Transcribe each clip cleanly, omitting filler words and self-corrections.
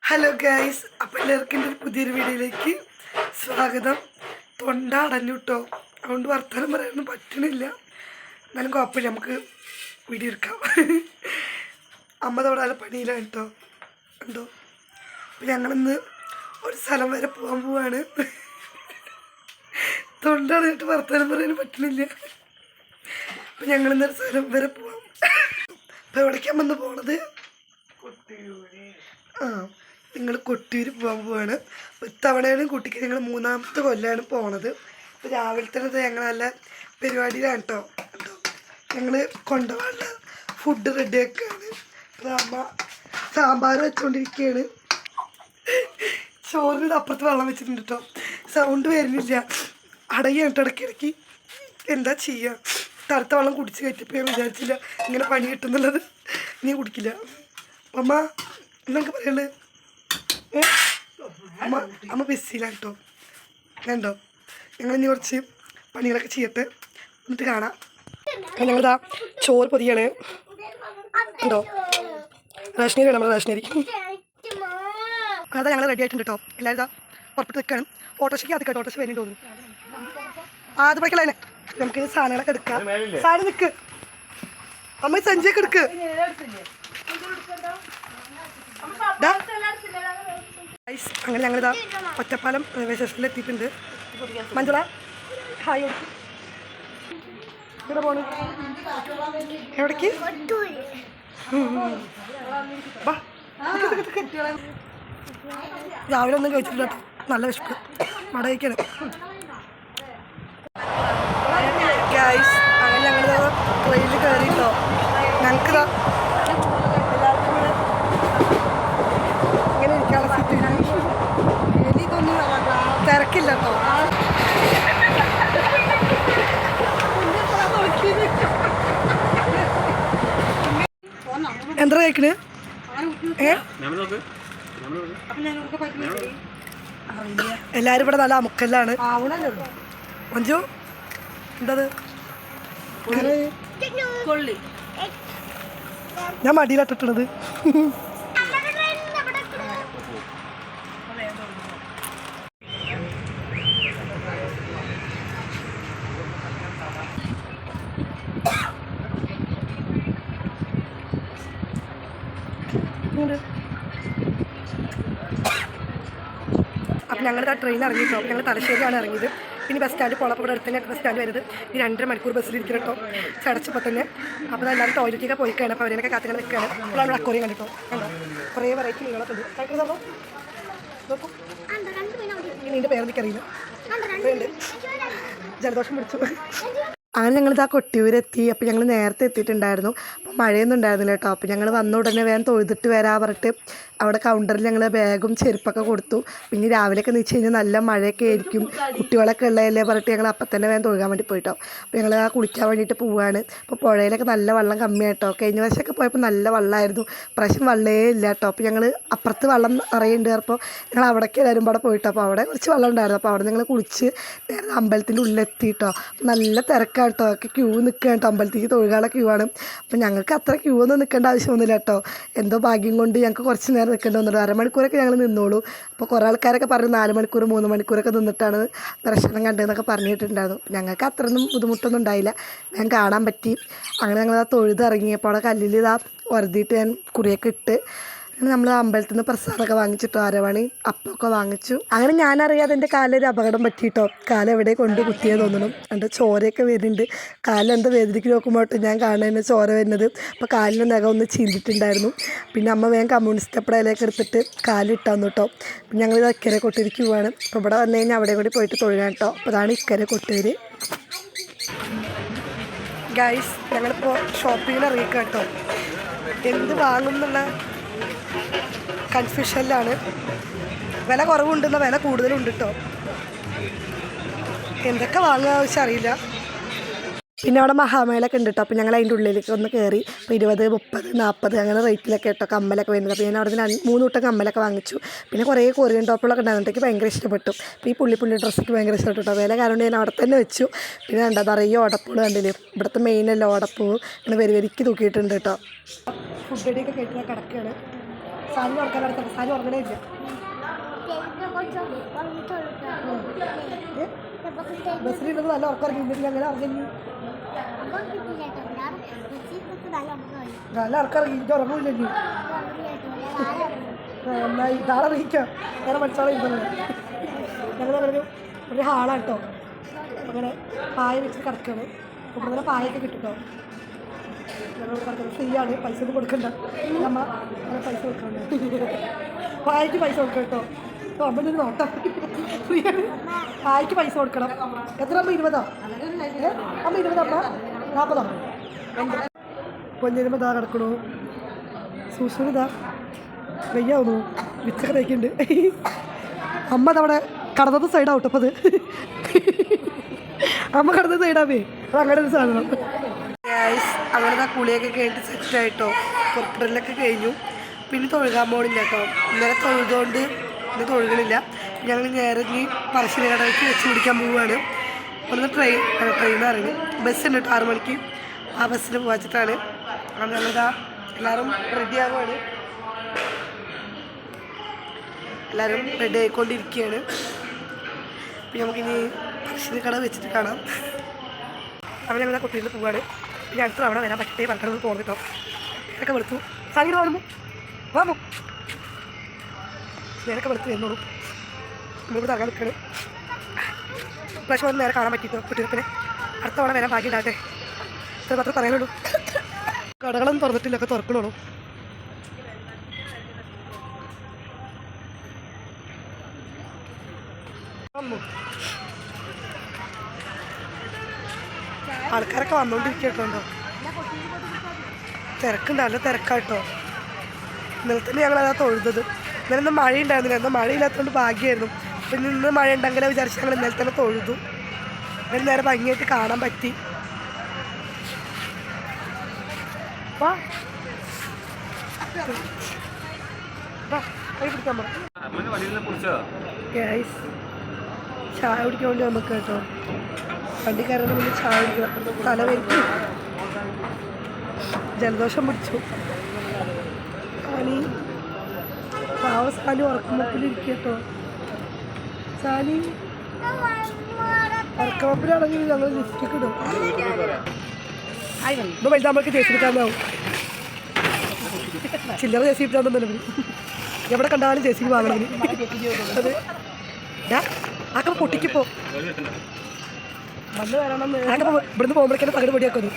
Hello guys, അപ്പോൾ എല്ലാവർക്കും എൻ്റെ പുതിയൊരു വീഡിയോയിലേക്ക് സ്വാഗതം. തൊണ്ട അടഞ്ഞു കേട്ടോ, അതുകൊണ്ട് വർത്തമാനം പറയാനൊന്നും പറ്റണില്ല. എന്നാലും കുഴപ്പമില്ല, നമുക്ക് വീഡിയോ എടുക്കാം. അമ്മ തൊടാതെ പണിയിലാണ് കേട്ടോ. ഉണ്ടോ? അപ്പം ഞങ്ങളിന്ന് ഒരു സ്ഥലം വരെ പോകാൻ പോവാണ്. തൊണ്ട അടഞ്ഞിട്ട് വർത്തമാനം പറയാനും പറ്റണില്ല. അപ്പം ഞങ്ങളിന്നൊരു സ്ഥലം വരെ പോവാം. അപ്പം എവിടേക്കാണ് വന്ന് പോണത്? നിങ്ങൾ കൊട്ടിയൂർ പോകാൻ പോവാണ്. ഇത്തവണയാണ് കുട്ടിക്ക് ഞങ്ങൾ 3ാമത്തെ കൊല്ലമാണ് പോണത്. അപ്പോൾ രാവിലെ തന്നെ ഞങ്ങൾ നല്ല പരിപാടിയിലാണ് കേട്ടോ. ഞങ്ങൾ കൊണ്ടുപോകാനുള്ള ഫുഡ് റെഡിയാക്കുകയാണ്. അപ്പോൾ അമ്മ സാമ്പാർ വെച്ചുകൊണ്ടിരിക്കുകയാണ്. ചോറിൻ്റെ അപ്പുറത്ത് വെള്ളം വെച്ചിട്ടുണ്ട് കേട്ടോ. സൗണ്ട് വരുന്നില്ല, അടയാണ് കേട്ടോ ഇടയ്ക്കിടയ്ക്ക്. എന്താ ചെയ്യുക? തണുത്ത വെള്ളം കുടിച്ച് കയറ്റിപ്പോൾ ഞാൻ വിചാരിച്ചില്ല ഇങ്ങനെ പണി കിട്ടുന്നുള്ളത്. നീ കുടിക്കില്ല അമ്മ എന്നൊക്കെ പറയുള്ളത്. അമ്മ ബിസിയിലാണ് കേട്ടോ. കണ്ടോ? ഞങ്ങൾ ഇനി കുറച്ച് പണികളൊക്കെ ചെയ്യട്ടെ, എന്നിട്ട് കാണാം. ഞങ്ങളിതാ ചോറ് പൊതിയാണ് കേട്ടോ. റേഷനരി വേണം, നമ്മുടെ റേഷനരി. അതാ ഞങ്ങൾ റെഡി ആയിട്ടുണ്ട് കേട്ടോ. എല്ലാവരും ഇതാ പുറപ്പെട്ട് നിൽക്കുകയാണ്. ഓട്ടോറിക്ഷയ്ക്ക് അത് കേട്ടോ, ഓട്ടോറിക്ഷ വരുന്നുണ്ട് തോന്നുന്നു. അത് പഠിക്കല തന്നെ. നമുക്ക് സാധനങ്ങളൊക്കെ എടുക്കാം. സാധനം നിൽക്ക് അമ്മ, സഞ്ചിയൊക്കെ എടുക്ക്. അങ്ങനെ ഞങ്ങളിതാ ഒറ്റപ്പാലം റെയിൽവേ സ്റ്റേഷനിൽ എത്തിയിട്ടുണ്ട്. മഞ്ജുള ഹായ്. ഇവിടെ പോണു എവിടേക്ക്? രാവിലെ ഒന്നും കഴിച്ചിട്ടില്ല, നല്ല വിശപ്പ്. മട കഴിക്കണം. അങ്ങനെ ഞങ്ങൾ ട്രെയിനിൽ കയറിയിട്ടോ. ഞങ്ങൾക്കിതാ എല്ലാവർക്കും കൂടെ ഇങ്ങനെ ഇരിക്കാനുള്ള സീറ്റ്. ഇതൊന്നും തിരക്കില്ല കേട്ടോ. എന്താ കഴിക്കണേ? എല്ലാരും ഇവിടെ നല്ല അമുക്കല്ലാണ്. മഞ്ജു എന്തത്? ഞാൻ മടിയിലിട്ടിട്ടത്. അപ്പം ഞങ്ങളുടെ ആ ട്രെയിൻ ഇറങ്ങിയിട്ടോ. ഞങ്ങൾ തലശ്ശേരിയാണ് ഇറങ്ങിയത്. പിന്നെ ബസ് സ്റ്റാൻഡ് പോളപ്പുറം അടുത്ത് തന്നെ ബസ് സ്റ്റാൻഡ് വരുന്നത്. ഈ 2.5 മണിക്കൂർ ബസ്സിലിരിക്കണം കേട്ടോ, ചടച്ചപ്പോൾ തന്നെ. അപ്പോൾ എല്ലാവരും ടോയ്ലറ്റിലേക്ക് പോയിക്കാണ്. അപ്പോൾ അവരൊക്കെ കാത്തിങ്ങനെ നിൽക്കുകയാണ്. അപ്പോൾ നമ്മൾ അക്കോറിയം കണ്ടിട്ടോ. കണ്ടോ? കുറേ വെറൈറ്റി മീനുകളൊക്കെ ഉണ്ട്. കഴിക്കുന്നതോ നോക്കൂ. ഇതിൻ്റെ പേരെനിക്കറിയില്ല. ഉണ്ട്, ജലദോഷം പിടിച്ചു. അങ്ങനെ ഞങ്ങളിതാ കൊട്ടിയൂരെത്തി. അപ്പോൾ ഞങ്ങൾ നേരത്തെ എത്തിയിട്ടുണ്ടായിരുന്നു. അപ്പോൾ മഴയൊന്നും ഉണ്ടായിരുന്നില്ല കേട്ടോ. അപ്പോൾ ഞങ്ങൾ വന്ന ഉടനെ വേഗം തൊഴുതിട്ട് വരാൻ പറഞ്ഞിട്ട് അവിടെ കൗണ്ടറിൽ ഞങ്ങൾ ബാഗും ചെരുപ്പൊക്കെ കൊടുത്തു. പിന്നെ രാവിലെയൊക്കെ എന്ന് വെച്ച് കഴിഞ്ഞാൽ നല്ല മഴയൊക്കെ ആയിരിക്കും, കുട്ടികളൊക്കെ ഉള്ളതല്ലേ പറഞ്ഞിട്ട് ഞങ്ങൾ അപ്പം തന്നെ വേഗം തൊഴുകാൻ വേണ്ടി പോയിട്ടോ. അപ്പോൾ ഞങ്ങൾ ആ കുളിക്കാൻ വേണ്ടിയിട്ട് പോവുകയാണ്. അപ്പോൾ പുഴയിലൊക്കെ നല്ല വെള്ളം കമ്മിയായിട്ടോ. കഴിഞ്ഞ വർഷമൊക്കെ പോയപ്പോൾ നല്ല വെള്ളമായിരുന്നു, പ്രാവശ്യം വെള്ളമേ ഇല്ല കേട്ടോ. അപ്പോൾ ഞങ്ങൾ അപ്പുറത്ത് വെള്ളം നിറയുണ്ട്. അപ്പോൾ ഞങ്ങൾ അവിടേക്ക് എല്ലാവരും കൂടെ പോയിട്ടോ. അപ്പോൾ അവിടെ കുറച്ച് വെള്ളം ഉണ്ടായിരുന്നു. അപ്പോൾ അവിടെ ഞങ്ങൾ കുളിച്ച് നേരെ അമ്പലത്തിൻ്റെ ഉള്ളിലെത്തിയിട്ടോ. നല്ല തിരക്കാണ് കേട്ടോ. ഒക്കെ ക്യൂ നിൽക്കുകയാണ് കേട്ടോ. അമ്പലത്തേക്ക് തൊഴുകാനുള്ള ക്യൂ ആണ്. അപ്പോൾ ഞങ്ങൾക്ക് അത്ര ക്യൂ ഒന്നും നിൽക്കേണ്ട ആവശ്യമൊന്നുമില്ല കേട്ടോ. എന്തോ ഭാഗ്യം കൊണ്ട് ഞങ്ങൾക്ക് കുറച്ച് നേരം നിൽക്കേണ്ടി വന്നിട്ട് 1/2 മണിക്കൂറൊക്കെ ഞങ്ങൾ നിന്നോളൂ. അപ്പോൾ കുറേ ആൾക്കാരൊക്കെ പറഞ്ഞു 4 മണിക്കൂർ 3 മണിക്കൂറൊക്കെ നിന്നിട്ടാണ് ദർശനം കണ്ടതെന്നൊക്കെ പറഞ്ഞിട്ടുണ്ടായിരുന്നു. ഞങ്ങൾക്ക് അത്രയൊന്നും ബുദ്ധിമുട്ടൊന്നും ഉണ്ടായില്ല, ഞാൻ കാണാൻ പറ്റി. അങ്ങനെ ഞങ്ങൾ ആ തൊഴുതിറങ്ങിയപ്പോൾ അവിടെ കല്ലിൽ ഇതാ ഉരതിയിട്ട് ഞാൻ കുറിയൊക്കെ ഇട്ട് നമ്മൾ അമ്പലത്തിൽ നിന്ന് പ്രസാദമൊക്കെ വാങ്ങിച്ചിട്ടോ. അരവണി അപ്പമൊക്കെ വാങ്ങിച്ചു. അങ്ങനെ ഞാനറിയാതെ എൻ്റെ കാലൊരു അപകടം പറ്റിയിട്ടോ. കാലെവിടെ കൊണ്ട് കുത്തിയത് തോന്നണം. എൻ്റെ ചോരയൊക്കെ വരുന്നുണ്ട്. കാലിലെന്താ വേദനയ്ക്ക് നോക്കുമ്പോട്ട് ഞാൻ കാണുന്നതിന് ചോര വരുന്നത്. അപ്പോൾ കാലിൻ്റെ നഖം ഒന്ന് ചീന്തിട്ടുണ്ടായിരുന്നു. പിന്നെ അമ്മ വേഗം കമ്മ്യൂണിസ്റ്റ് അപ്പടയിലേക്ക് എടുത്തിട്ട് കാലിട്ടാന്നു കേട്ടോ. പിന്നെ ഞങ്ങളിത് ഇക്കരെ കൊട്ടിയൂർക്ക് പോവാണ്. അപ്പോൾ ഇവിടെ വന്നു കഴിഞ്ഞാൽ അവിടെ കൂടി പോയിട്ട് തൊഴുകാൻ കേട്ടോ. അപ്പോൾ അതാണ് ഇക്കരെ കൊട്ടിയൂർ. ഗൈസ്, ഞങ്ങളിപ്പോൾ ഷോപ്പിങ്ങിൽ ഇറങ്ങിക്കുക കേട്ടോ. എന്ത് വാങ്ങും എന്നുള്ള കൺഫ്യൂഷനിലാണ്. വില കുറവുണ്ടെന്ന വില കൂടുതലുണ്ട് കേട്ടോ. എന്തൊക്കെ വാങ്ങുക ആവശ്യം അറിയില്ല. പിന്നെ അവിടെ മഹാമേളൊക്കെ ഉണ്ട് കേട്ടോ. അപ്പോൾ ഞങ്ങൾ അതിൻ്റെ ഉള്ളിലേക്ക് ഒന്ന് കയറി. അപ്പോൾ 20, 30, 40 അങ്ങനെ റേറ്റിലൊക്കെ കേട്ടോ കമ്മലൊക്കെ വരുന്നത്. അപ്പോൾ ഞാൻ അവിടെ നിന്ന് 3 കൂട്ടം കമ്മലൊക്കെ വാങ്ങിച്ചു. പിന്നെ കുറേ കൊറിയൻ ടോപ്പുകളൊക്കെ ഉണ്ടായിരുന്നു. എനിക്ക് ഭയങ്കര ഇഷ്ടപ്പെട്ടു. അപ്പോൾ ഈ പുള്ളി ഡ്രസ്സൊക്കെ ഭയങ്കര ഇഷ്ടപ്പെട്ടു കേട്ടോ. വില കാരണം ഞാൻ അവിടെ തന്നെ വെച്ചു. പിന്നെ എന്താ നിറയെ ഓടപ്പൂൾ കണ്ടില്ലേ, ഇവിടുത്തെ മെയിനല്ല ഓടപ്പൂ. അങ്ങനെ വരിക്ക് തൂക്കിയിട്ടുണ്ട് കേട്ടോ. ഫുഡ് അടിയൊക്കെ കേട്ട് കിടക്കുകയാണ്. സാധനം ഉറക്കാൻ നടത്തണം, സാധനം ഉറങ്ങണേ ഇല്ല. ബസ്സിലിരുന്നത് നല്ല ഉറക്കം ഇറങ്ങി, എന്നിട്ട് ഞങ്ങൾ ഇറങ്ങി നല്ല ഉറക്കം ഇറങ്ങി, എനിക്ക് ഉറങ്ങില്ല. നന്നായി നാളെ അറിയിക്കാം, വേറെ മനസ്സിലാവും ഇരിക്കുന്നത്. ഞങ്ങളൊരു ഒരു ഹാളാണ് കേട്ടോ, അങ്ങനെ പായ വെച്ച് കിടക്കുകയാണ്. അപ്പോൾ ഇവിടെ പായൊക്കെ കിട്ടും കേട്ടോ. ഞങ്ങൾ കിടക്കുന്നത് ഫ്രീ ആണ്, പൈസ ഒന്നും കൊടുക്കണ്ട. അമ്മ അങ്ങനെ പൈസ കൊടുക്കണ്ട, പായക്ക് പൈസ കൊടുക്കണം കേട്ടോ. അപ്പോൾ അമ്മ ഒരു നോട്ടം ഫ്രീ ആണ്, പായക്ക് പൈസ കൊടുക്കണം. എത്ര അമ്മ? 20? അമ്മ 20, അമ്മ 40. പൊന്നിരുമ്പോൾ ഇതാ കിടക്കണു. സൂസൻ ഇതാ വെയ്യാവുന്നു, വിച്ചൊക്കെ തയ്ക്കുന്നുണ്ട്. അമ്മ അതവിടെ കടന്നത് സൈഡാവട്ടെ. അപ്പോൾ അത് അമ്മ കടന്നത് സൈഡാവേ, അത് അങ്ങനെ ഒരു സാധനം. അങ്ങനെ ആ കുളിയൊക്കെ കഴിഞ്ഞിട്ട് സെറ്റായിട്ടോ, പുറപ്പെടലൊക്കെ കഴിഞ്ഞു. പിന്നെ തൊഴുകാൻ പോകണില്ല കേട്ടോ. ഇന്നലെ തൊഴുതുകൊണ്ട് ഇന്ന് തൊഴുകണില്ല. ഞങ്ങൾ നേരെ ഇനി പറശ്ശിനി കടയ്ക്ക് വെച്ച് പിടിക്കാൻ പോവുകയാണ്. ഒന്ന് ട്രെയിൻ ഇറങ്ങി ബസ്സുണ്ട് കേട്ടോ 6 മണിക്ക്. ആ ബസ്സിന് പോവാച്ചിട്ടാണ്. അത് ഞങ്ങളിതാ എല്ലാവരും റെഡി ആവുകയാണ്, എല്ലാവരും റെഡി ആയിക്കൊണ്ടിരിക്കുകയാണ്. പിന്നെ നമുക്കിനി പറശ്ശിനി കട വെച്ചിട്ട് കാണാം. അവൻ ഞങ്ങൾ കുട്ടിയിൽ പോവുകയാണ്. പിന്നെ അടുത്ത തവണ വരാൻ പറ്റേ പറഞ്ഞത് പോകുന്നു കേട്ടോ. നേരൊക്കെ വെളുത്തു, സാരിയുടെ വാങ്ങുമ്പോൾ വാങ്ങൂ, നേരൊക്കെ വെളുത്ത് വരുന്നുള്ളൂ. നമുക്ക് തറക്കാൻ നിൽക്കുകയാണ്. പ്രാവശ്യം നേരെ കാണാൻ പറ്റിയിട്ടോ കുട്ടികൾക്കിനെ. അടുത്ത തവണ വരാൻ ഭാഗ്യം ഉണ്ടാകട്ടെ, ഇത്ര മാത്രമേ പറയാനുള്ളൂ. കടകളൊന്നും തുറന്നിട്ടില്ല, ഒക്കെ തുറക്കണുള്ളൂ. ആൾക്കാരൊക്കെ വന്നുകൊണ്ടിരിക്കട്ടോ. തിരക്കുണ്ട്, നല്ല തിരക്കാട്ടോ. ഇന്നലെ തന്നെ ഞങ്ങളതാ തൊഴുതത്. ഇന്നലെ ഒന്നും മഴ ഉണ്ടായിരുന്നില്ല, എന്നാൽ മഴയില്ലാത്തതുകൊണ്ട് ഭാഗ്യമായിരുന്നു. പിന്നെ ഇന്ന് മഴ ഉണ്ടെങ്കിലേ വിചാരിച്ച് ഞങ്ങൾ ഇന്നലെ തന്നെ തൊഴുതു. ഒരു നേരം ഭംഗിയായിട്ട് കാണാൻ പറ്റി. ചായ കുടിക്കാൻ വേണ്ടി നമുക്ക് കേട്ടോ. വണ്ടി കയറുന്ന മുന്നേ ചായ കുടിക്കുക. തലവേദന, ജലദോഷം പിടിച്ചു. സാനി പാവ സാനി ഉറക്കമപ്പിലിരിക്കുക കേട്ടോ. സാനി ഉറക്കമപ്പിലാണെങ്കിൽ ഞങ്ങൾ ലിഫ്റ്റിക്ക് ഇടും. ഇപ്പോൾ വലുതാകുമ്പോഴേക്ക് ജേസിപ്പിക്കാന്നാവും. ചില്ലറ ജേസിപ്പിട്ടാണെന്നല്ല എവിടെ കണ്ടാലും ജേസിക്ക് വാങ്ങണമെങ്കിൽ. അത് ആക്ക പൊട്ടിക്കിപ്പോ വന്ന് വരണം. ഇവിടുന്ന് പോകുമ്പോഴേക്കും പകരം പൊടിയാക്കുന്നു.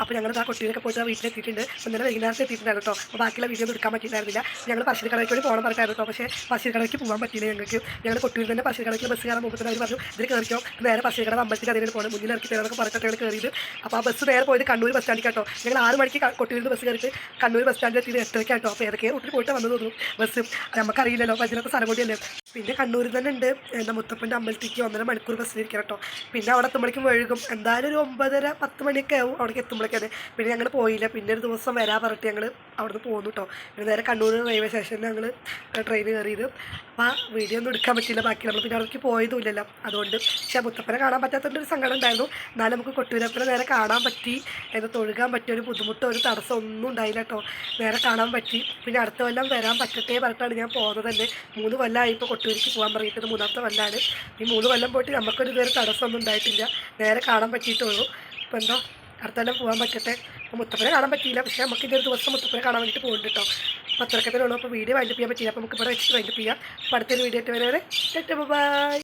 അപ്പോൾ ഞങ്ങൾ ആ കുട്ടികളൊക്കെ പോയിട്ട് വീട്ടിലെത്തിയിട്ടുണ്ട്. ഇന്നലെ വൈകുന്നേരത്തെ എത്തിയിട്ടുണ്ടായിരുന്നു കേട്ടോ. അപ്പോൾ ബാക്കിയുള്ള വീഡിയോ ഒന്നും എടുക്കാൻ പറ്റിയിട്ടുണ്ടായിരുന്നില്ല. ഞങ്ങൾ പറശ്ശിനി കടയ്ക്ക് വേണ്ടി പോകണം പറഞ്ഞിട്ടായിരുന്നു കേട്ടോ. പക്ഷേ പറശ്ശിനി കടയ്ക്ക് പോകാൻ പറ്റിയില്ല ഞങ്ങൾക്ക്. ഞങ്ങൾ കൊട്ടിയിൽ തന്നെ പറശ്ശിനി കടയ്ക്ക് ബസ് കയറാൻ പോകുമ്പോൾ അവർ പറഞ്ഞു ഇതിൽ കയറിക്കോ, നേരെ പറശ്ശിനി കട അമ്പലത്തിൽ അതിന് പോകണം, മുന്നിൽ ഇറക്കി തരാനൊക്കെ പറഞ്ഞിട്ട് ഞങ്ങൾ കയറിയത്. അപ്പോൾ ആ ബസ് നേരെ പോയിട്ട് കണ്ണൂർ ബസ് സ്റ്റാൻഡിൽ കേട്ടോ. ഞങ്ങൾ 6 മണിക്ക് കൊട്ടിയിൽ നിന്ന് ബസ് കയറിയിട്ട് കണ്ണൂർ ബസ് സ്റ്റാൻഡിൽ എത്തിയത് 8 കേട്ടോ. അപ്പോൾ ഏതൊക്കെ റൂട്ടിൽ പോയിട്ട് വന്നു തോന്നുന്നു ബസ്, നമുക്കറിയില്ലല്ലോ വജ്രത്തെ സ്ഥലം കൂടിയല്ലേ. പിന്നെ കണ്ണൂരിൽ തന്നെ ഉണ്ട് എന്താ മുത്തപ്പൻ്റെ അമ്പലത്തേക്ക് 1.5 മണിക്കൂർ ബസ്സിലിരിക്കണം കേട്ടോ. പിന്നെ അവിടെ എത്തുമ്പോഴേക്കും വഴുകും, എന്തായാലും ഒരു 9:30-10 മണിയൊക്കെ ആവും അവിടേക്ക് എത്തുമ്പോഴേക്കാണ്. പിന്നെ ഞങ്ങൾ പോയില്ല. പിന്നെ ഒരു ദിവസം വരാൻ പറഞ്ഞിട്ട് ഞങ്ങൾ അവിടെ നിന്ന് പോന്നു കേട്ടോ. പിന്നെ നേരെ കണ്ണൂർ റെയിൽവേ സ്റ്റേഷനിൽ ഞങ്ങൾ ട്രെയിൻ കയറിയത്. അപ്പോൾ ആ വീഡിയോ ഒന്നും എടുക്കാൻ പറ്റില്ല. ബാക്കി നമ്മൾ പിന്നെ അവിടേക്ക് പോയതുമില്ലല്ലോ, അതുകൊണ്ട്. പക്ഷേ മുത്തപ്പനെ കാണാൻ പറ്റാത്തതിൻ്റെ ഒരു സങ്കടം ഉണ്ടായിരുന്നു. എന്നാലും നമുക്ക് കൊട്ടൂരപ്പനെ നേരെ കാണാൻ പറ്റി, എന്ന് തൊഴുകാൻ പറ്റിയ ഒരു ബുദ്ധിമുട്ടോ ഒരു തടസ്സം ഒന്നും ഉണ്ടായില്ല കേട്ടോ. നേരെ കാണാൻ പറ്റി. പിന്നെ അടുത്ത കൊല്ലം വരാൻ പറ്റട്ടെ പറഞ്ഞിട്ടാണ് ഞാൻ പോകുന്നത് തന്നെ. 3 കൊല്ലമായി ഇപ്പോൾ കൊട്ടൂരിക്ക് പോകാൻ പറഞ്ഞിട്ട്, 3ാമത്തെ കൊല്ലമാണ്. ഈ 3 കൊല്ലം പോയിട്ട് നമുക്കൊരു ഇതുവരെ തടസ്സമൊന്നും ഉണ്ടായിട്ടില്ല, നേരെ കാണാൻ പറ്റിയിട്ടുള്ളൂ. അപ്പോൾ എന്തോ അടുത്ത കൊല്ലം പോകാൻ പറ്റട്ടെ. അപ്പോൾ മുത്തപ്പനെ കാണാൻ പറ്റിയില്ല, പക്ഷേ നമുക്ക് ഇതൊരു ദിവസം മുത്തപ്പനെ കാണാൻ വേണ്ടിയിട്ട് പോകുന്നുണ്ട് കേട്ടോ. അപ്പോൾ അത്രയൊക്കെ ഉള്ളൂ. അപ്പോൾ വീഡിയോ വൈൻഡപ്പ് ചെയ്യാൻ പറ്റില്ല. അപ്പോൾ നമുക്ക് ഇവിടെ വെച്ചിട്ട് വൈൻഡപ്പ് ചെയ്യാം. അപ്പോൾ അടുത്തൊരു വീഡിയോ ആയിട്ട് വരെ ബൈ.